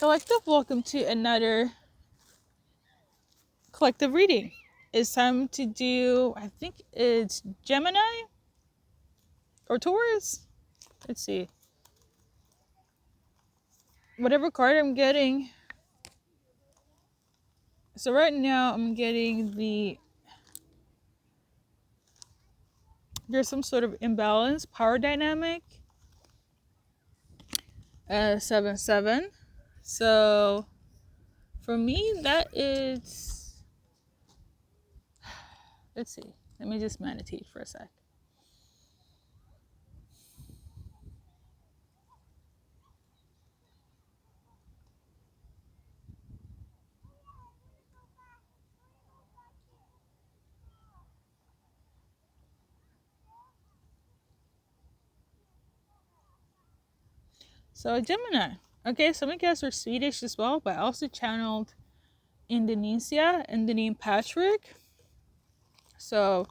Collective, welcome to another collective reading. It's time to do, I think it's Gemini or Taurus. Let's see. Whatever card I'm getting. So right now I'm getting there's some sort of imbalance, power dynamic. 7-7. So for me, that is, let's see. Let me just meditate for a sec. So Gemini. Okay, some of you guys are Swedish as well, but I also channeled Indonesia and the name Patrick. So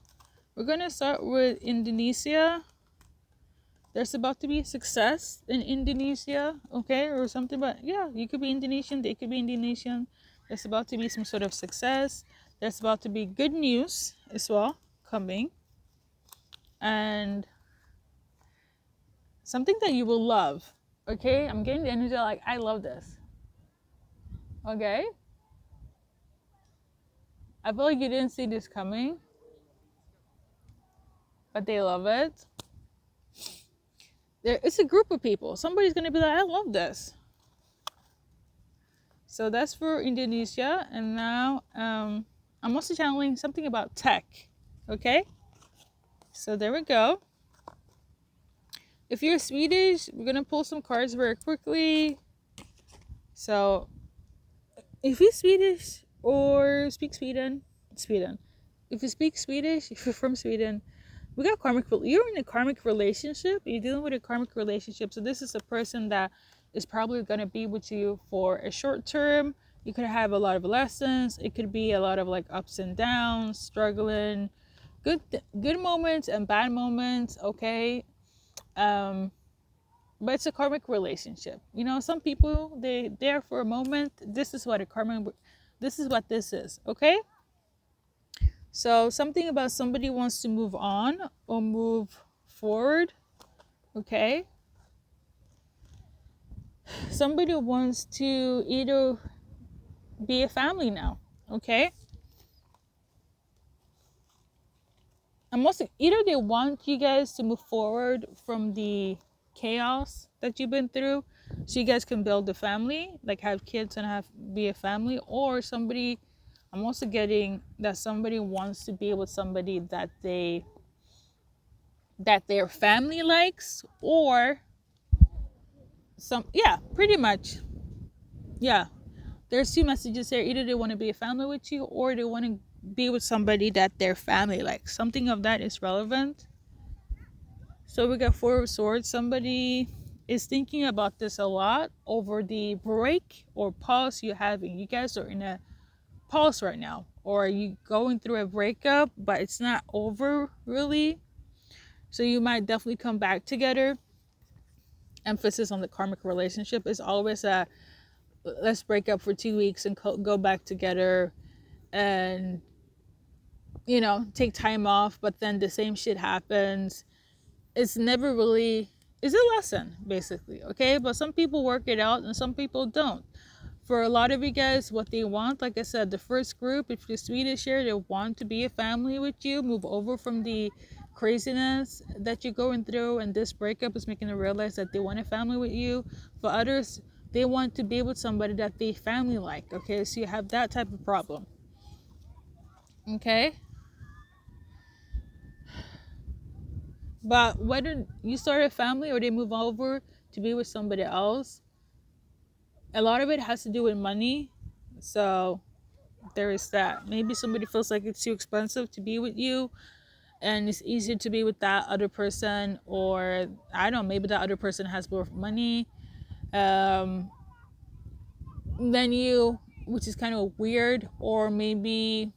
we're gonna start with Indonesia. There's about to be success in Indonesia, okay, or something, but yeah, you could be Indonesian, they could be Indonesian. There's about to be some sort of success. There's about to be good news as well coming. And something that you will love, okay? I'm getting the energy like, I love this, okay? I feel like you didn't see this coming, but they love it. It's a group of people. Somebody's going to be like, I love this. So that's for Indonesia. And now I'm also channeling something about tech, okay? So there we go. If you're Swedish, we're going to pull some cards very quickly. So if you're Swedish or speak Sweden. If you speak Swedish, if you're from Sweden, we got karmic. You're in a karmic relationship. You're dealing with a karmic relationship. So this is a person that is probably going to be with you for a short term. You could have a lot of lessons. It could be a lot of like ups and downs, struggling, good moments and bad moments. Okay. But it's a karmic relationship. You know, some people, they there for a moment. This is what this is. Okay. So something about somebody wants to move on or move forward, okay? Somebody wants to either be a family now, okay? And either they want you guys to move forward from the chaos that you've been through so you guys can build a family, like have kids and be a family, or I'm also getting that somebody wants to be with somebody that their family likes, or pretty much. Yeah. There's two messages here. Either they want to be a family with you or they want to be with somebody that their family likes. Something of that is relevant. So we got Four of Swords. Somebody is thinking about this a lot over the break or pause you're having. You guys are in a pause right now, or are you going through a breakup but it's not over really, so you might definitely come back together. Emphasis on the karmic relationship is always let's break up for 2 weeks and go back together and take time off, but then the same shit happens. It's never really is a lesson basically, okay? But some people work it out and some people don't. For a lot of you guys, what they want, like I said, the first group, if you're Swedish here, they want to be a family with you, move over from the craziness that you're going through, and this breakup is making them realize that they want a family with you. For others, they want to be with somebody that they family like, okay? So you have that type of problem, okay? But whether you start a family or they move over to be with somebody else, a lot of it has to do with money. So there is that. Maybe somebody feels like it's too expensive to be with you and it's easier to be with that other person, or I don't know, maybe that other person has more money than you, which is kind of weird. Or maybe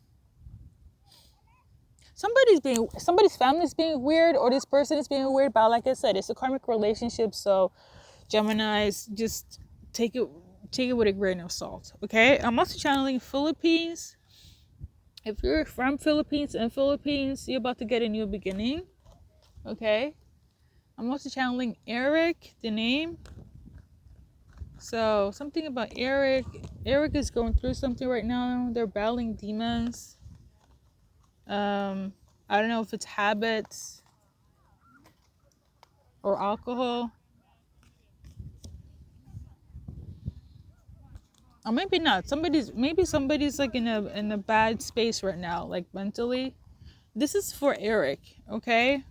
somebody's family is being weird, or this person is being weird. But like I said, it's a karmic relationship, so Geminis, just take it take it with a grain of salt. Okay, I'm also channeling Philippines. If you're from Philippines, you're about to get a new beginning. Okay, I'm also channeling Eric, the name. So something about Eric. Eric is going through something right now. They're battling demons. I don't know if it's habits or alcohol. Or maybe not. Somebody's like in a bad space right now, like mentally. This is for Eric, okay?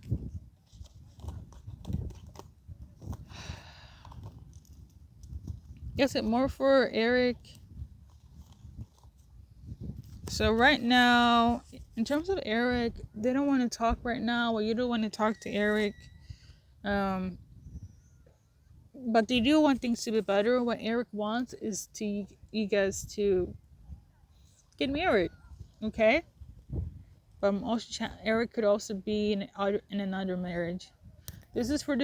Yes, it more for Eric. So right now, in terms of Eric, they don't want to talk right now, or you don't want to talk to Eric. But they do want things to be better. What Eric wants is to you guys to get married, okay? But Eric could also be in another marriage. This is for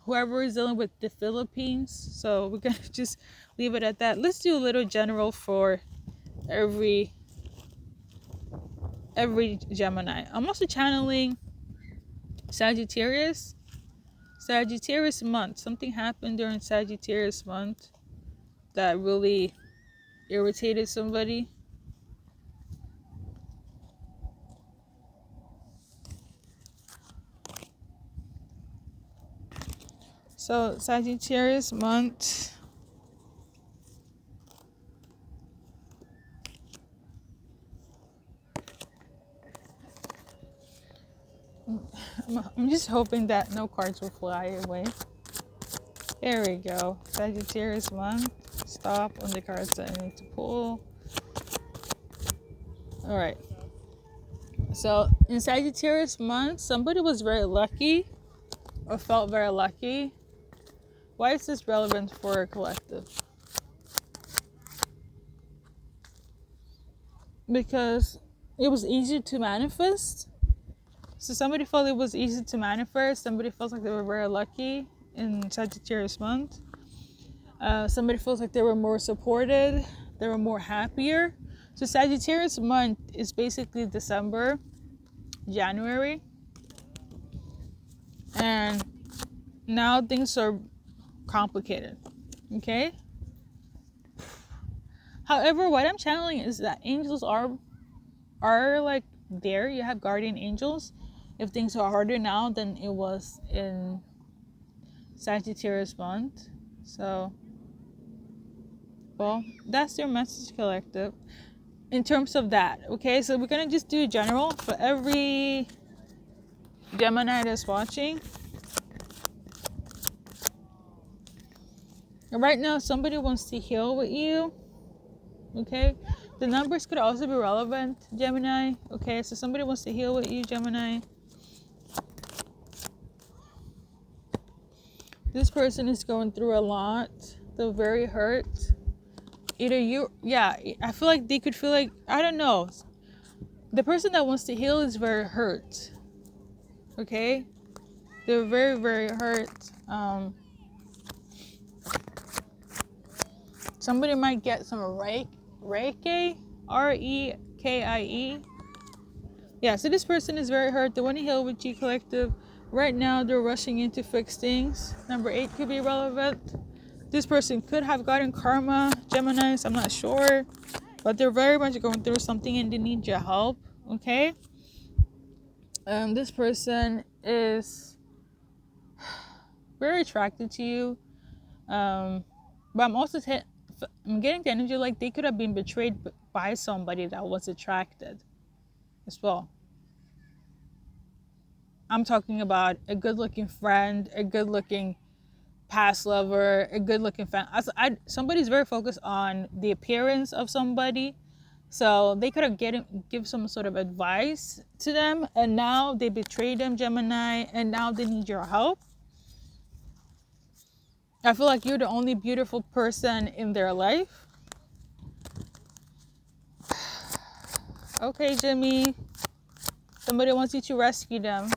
whoever is dealing with the Philippines. So we're gonna just leave it at that. Let's do a little general for every Gemini. I'm also channeling Sagittarius. Sagittarius month. Something happened during Sagittarius month that really irritated somebody. So Sagittarius month. I'm just hoping that no cards will fly away. There we go. Sagittarius month. Stop on the cards that I need to pull. Alright. So in Sagittarius month, somebody was very lucky or felt very lucky. Why is this relevant for a collective? Because it was easy to manifest. So somebody felt it was easy to manifest. Somebody felt like they were very lucky in Sagittarius month. Somebody feels like they were more supported. They were more happier. So Sagittarius month is basically December, January. And now things are complicated. Okay? However, what I'm channeling is that angels are like there. You have guardian angels. If things are harder now than it was in Sagittarius month. So, well, that's your message, collective. In terms of that, okay? So we're going to just do general for every Gemini that's watching. Right now, somebody wants to heal with you, okay? The numbers could also be relevant, Gemini, okay? So somebody wants to heal with you, Gemini. This person is going through a lot. They're very hurt. Either you, yeah, I feel like they could feel like, I don't know. The person that wants to heal is very hurt. Okay? They're very, very hurt. Somebody might get some Reiki, R-E-K-I-E. Yeah, so this person is very hurt. They want to heal with you, collective. Right now, they're rushing in to fix things. Number 8 could be relevant. This person could have gotten karma, Geminis, I'm not sure. But they're very much going through something and they need your help, okay? This person is very attracted to you. But I'm also I'm getting the energy like they could have been betrayed by somebody that was attracted as well. I'm talking about a good-looking friend, a good-looking past lover, a good-looking fan. Somebody's very focused on the appearance of somebody, so they could have give some sort of advice to them, and now they betrayed them, Gemini, and now they need your help. I feel like you're the only beautiful person in their life. Okay, Jimmy. Somebody wants you to rescue them.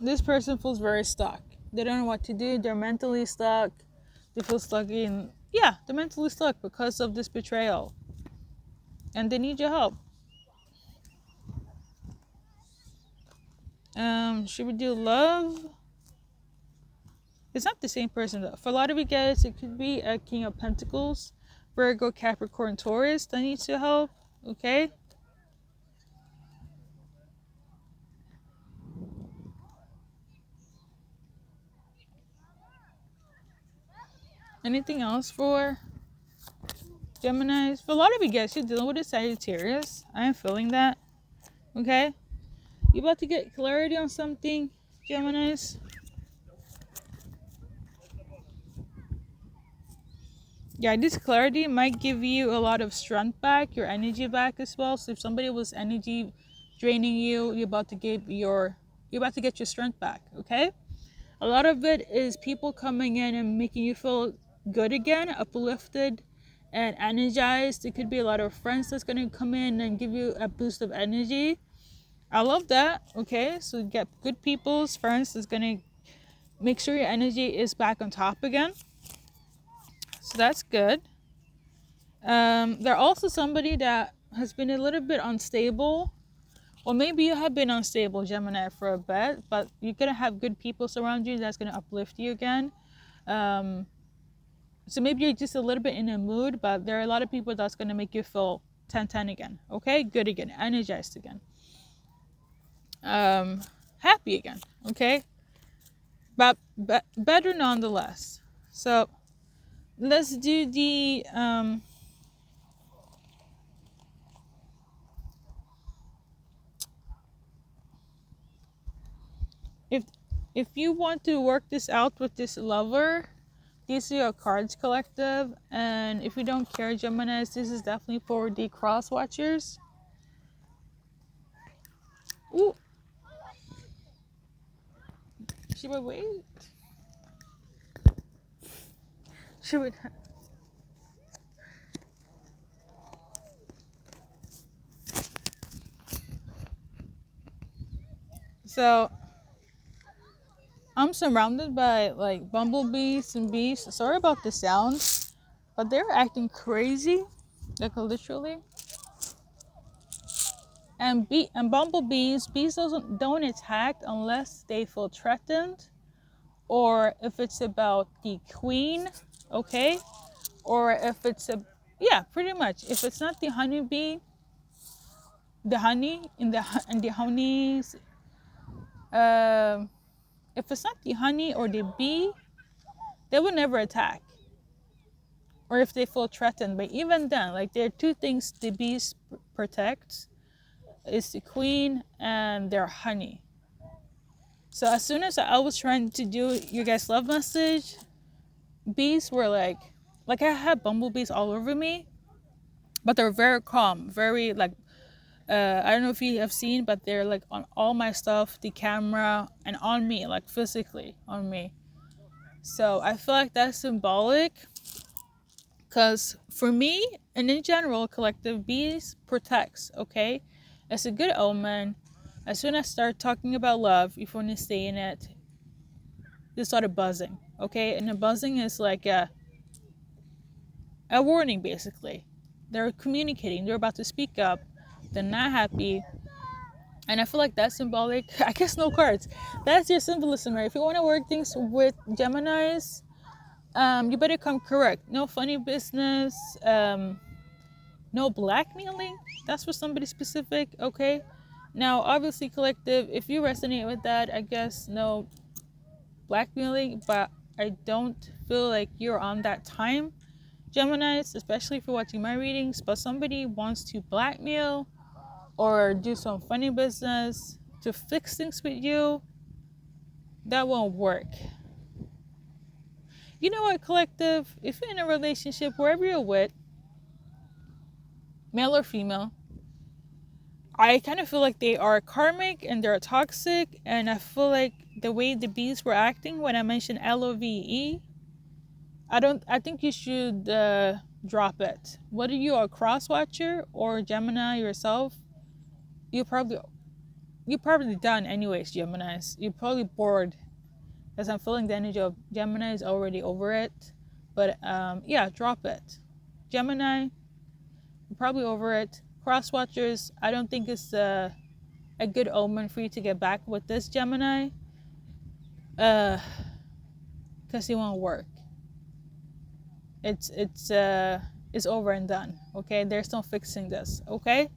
This person feels very stuck. They don't know what to do. They're mentally stuck. They feel stuck in, yeah, they're mentally stuck because of this betrayal. And they need your help. Should we do love? It's not the same person though. For a lot of you guys, it could be a King of Pentacles, Virgo, Capricorn, Taurus that needs your help. Okay. Anything else for Geminis? For a lot of you guys, you're dealing with a Sagittarius. I am feeling that. Okay. You about to get clarity on something, Geminis? Yeah, this clarity might give you a lot of strength back, your energy back as well. So if somebody was energy draining you, you're about to get your strength back, okay? A lot of it is people coming in and making you feel good again, uplifted and energized. It could be a lot of friends that's going to come in and give you a boost of energy. I love that, okay? So you get good people's friends that's going to make sure your energy is back on top again. So that's good. They're also somebody that has been a little bit unstable, or maybe you have been unstable, Gemini, for a bit, but you're gonna have good people surround you that's gonna uplift you again. So maybe you're just a little bit in a mood, but there are a lot of people that's gonna make you feel 10-10 again, okay? Good again, energized again, happy again, okay? But better nonetheless. So let's do the if you want to work this out with this lover, these are your cards, collective. And if you don't care, Geminis, this is definitely for the cross watchers. Ooh, should we wait? Should we? So I'm surrounded by like bumblebees and bees. Sorry about the sounds, but they're acting crazy, like literally. And bumblebees, bees don't attack unless they feel threatened, or if it's about the queen, okay, or if it's a, yeah, pretty much. If it's not the honeybee, the honey in the honeys, if it's not the honey or the bee, they will never attack. Or if they feel threatened, but even then, like there are two things the bees protect: is the queen and their honey. So as soon as I was trying to do your guys' love message, bees were like I had bumblebees all over me, but they're very calm, very like I don't know if you have seen, but they're like on all my stuff, the camera, and on me, like physically on me. So I feel like that's symbolic, because for me and in general, collective bees protects, okay? It's a good omen. As soon as I start talking about love, if you want to stay in it, they started buzzing, okay? And the buzzing is like a warning, basically. They're communicating, they're about to speak up, they're not happy. And I feel like that's symbolic. I guess no cards. That's your symbolism, right? If you want to work things with Geminis, you better come correct. No funny business, no blackmailing. That's for somebody specific, okay? Now, obviously, collective, if you resonate with that, I guess no blackmailing, but I don't feel like you're on that time, Geminis, especially if you're watching my readings. But somebody wants to blackmail or do some funny business to fix things with you, that won't work. You know what, collective? If you're in a relationship, wherever you're with, male or female, I kind of feel like they are karmic and they're toxic. And I feel like the way the bees were acting when I mentioned LOVE, I think you should drop it. Whether you are a cross watcher or Gemini yourself, you're probably done anyways, Geminis. You're probably bored, because I'm feeling the energy of Gemini is already over it. But yeah, drop it. Gemini, you're probably over it. Cross watchers, I don't think it's a good omen for you to get back with this Gemini, because it won't work. It's over and done. Okay, there's no fixing this. Okay,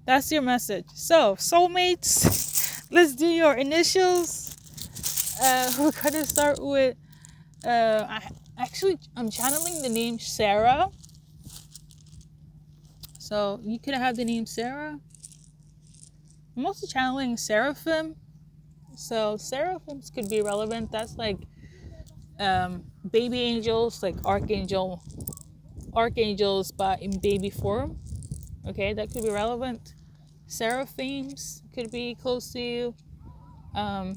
that's your message. So soulmates, let's do your initials. We're gonna start with I'm channeling the name Sarah. So you could have the name Sarah. I'm also channeling Seraphim. So seraphims could be relevant. That's like baby angels, like archangels, but in baby form. Okay, that could be relevant. Seraphims could be close to you. Um,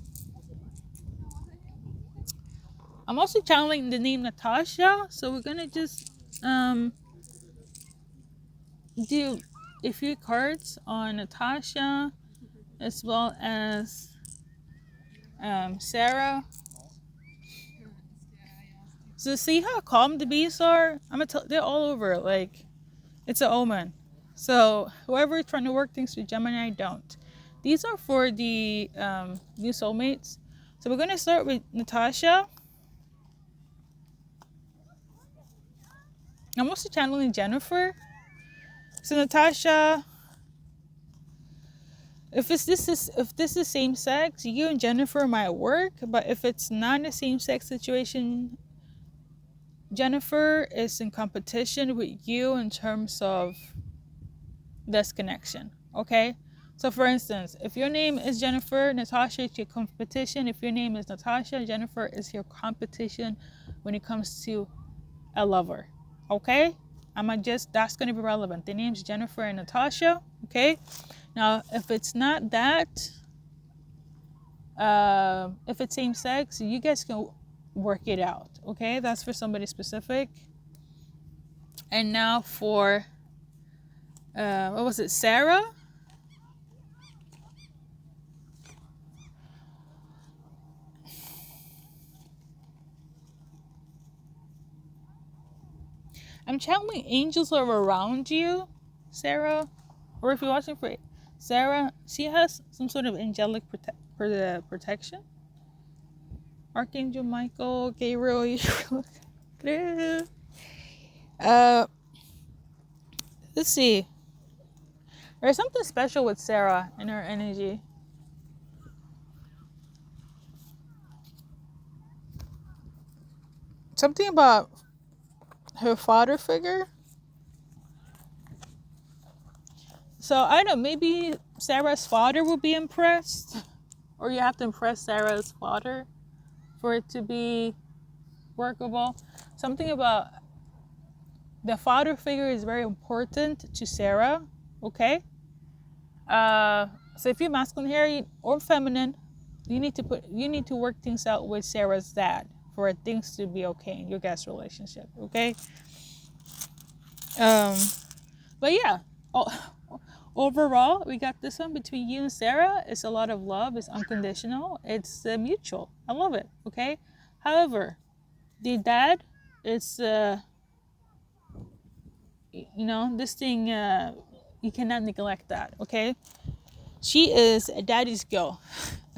I'm also channeling the name Natasha, so we're gonna just do a few cards on Natasha as well as Sarah. So see how calm the bees are? They're all over. Like, it's an omen. So whoever is trying to work things with Gemini, don't. These are for the new soulmates. So we're gonna start with Natasha. I'm also channeling Jennifer. So Natasha, if this is same sex, you and Jennifer might work. But if it's not a same sex situation, Jennifer is in competition with you in terms of this connection. Okay. So for instance, if your name is Jennifer, Natasha is your competition. If your name is Natasha, Jennifer is your competition when it comes to a lover. Okay? That's gonna be relevant. The name's Jennifer and Natasha. Okay? Now if it's not that, if it's same sex, you guys can work it out. Okay? That's for somebody specific. And now for what was it, Sarah? I'm channeling angels are around you, Sarah. Or if you're watching for Sarah, she has some sort of angelic protection. Archangel Michael, Gabriel. Let's see. There's something special with Sarah and her energy. Something about her father figure. So I don't know, maybe Sarah's father will be impressed, or you have to impress Sarah's father for it to be workable. Something about the father figure is very important to Sarah. Okay. So if you're masculine here or feminine, you need to work things out with Sarah's dad for things to be okay in your guys' relationship. Okay. But yeah. Overall, we got this one between you and Sarah. It's a lot of love. It's unconditional. It's mutual. I love it. Okay. However, the dad, it's this thing. You cannot neglect that. Okay. She is a daddy's girl.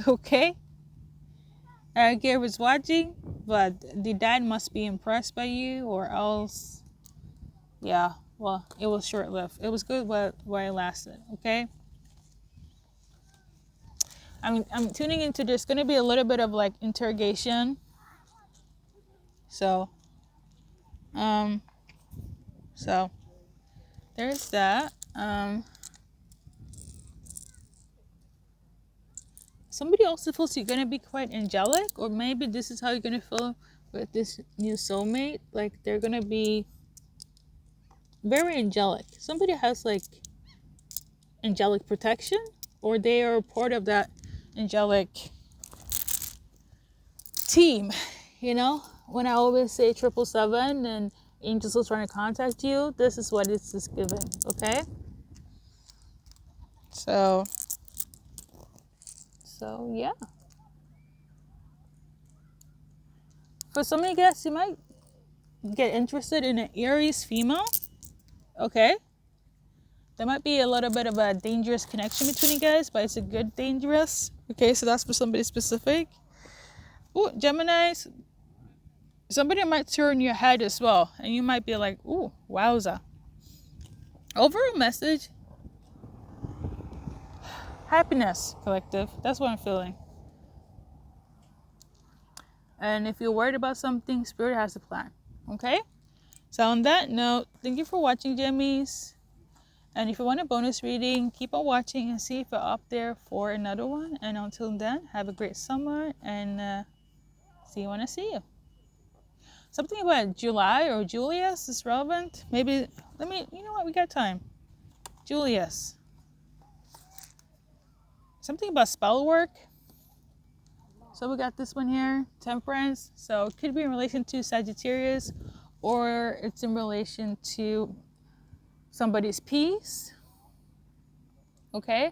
Okay. Gary was watching, but the dad must be impressed by you, or else, yeah. Well, it was short-lived. It was good while it lasted. Okay. I'm tuning into. There's gonna be a little bit of like interrogation. So, so there's that. Somebody also feels you're gonna be quite angelic, or maybe this is how you're gonna feel with this new soulmate. Like they're gonna be very angelic. Somebody has like angelic protection, or they are part of that angelic team. When I always say 777 and angels are trying to contact you, this is what it's just giving. Okay. So yeah. For some of you guys, you might get interested in an Aries female. Okay, there might be a little bit of a dangerous connection between you guys, but it's a good dangerous. Okay, so that's for somebody specific. Oh, Geminis, somebody might turn your head as well, and you might be like, ooh, wowza. Overall message, happiness, collective. That's what I'm feeling. And if you're worried about something, Spirit has a plan. Okay? So on that note, thank you for watching, Gemmies. And if you want a bonus reading, keep on watching and see if you're up there for another one. And until then, have a great summer and see you when I see you. Something about July or Julius is relevant. Maybe, you know what, we got time. Julius. Something about spell work. So we got this one here, Temperance. So it could be in relation to Sagittarius, or it's in relation to somebody's peace. Okay?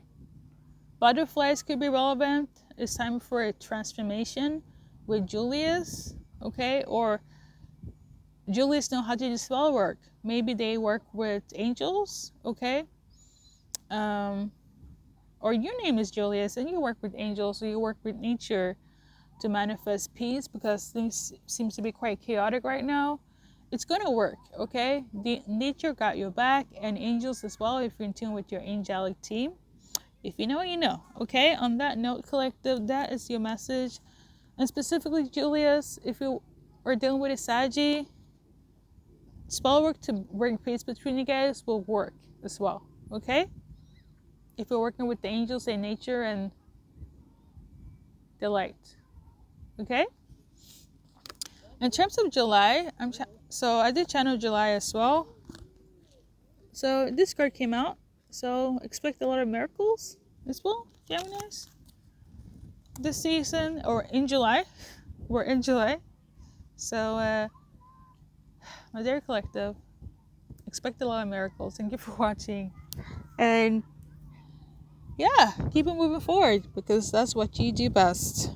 Butterflies could be relevant. It's time for a transformation with Julius. Okay? Or Julius know how to do spell work. Maybe they work with angels. Okay? Or your name is Julius and you work with angels, or you work with nature to manifest peace, because things seems to be quite chaotic right now. It's gonna work, okay? The nature got your back, and angels as well, if you're in tune with your angelic team. If you know, you know, okay? On that note, collective, that is your message. And specifically, Julius, if you are dealing with a Saggy, spell work to bring peace between you guys will work as well, okay? If you're working with the angels and nature and the light. Okay? In terms of July, so I did channel July as well. So this card came out. So expect a lot of miracles as well, Geminis. This season, or in July. We're in July. So, my dear collective, expect a lot of miracles. Thank you for watching. And yeah, keep it moving forward, because that's what you do best.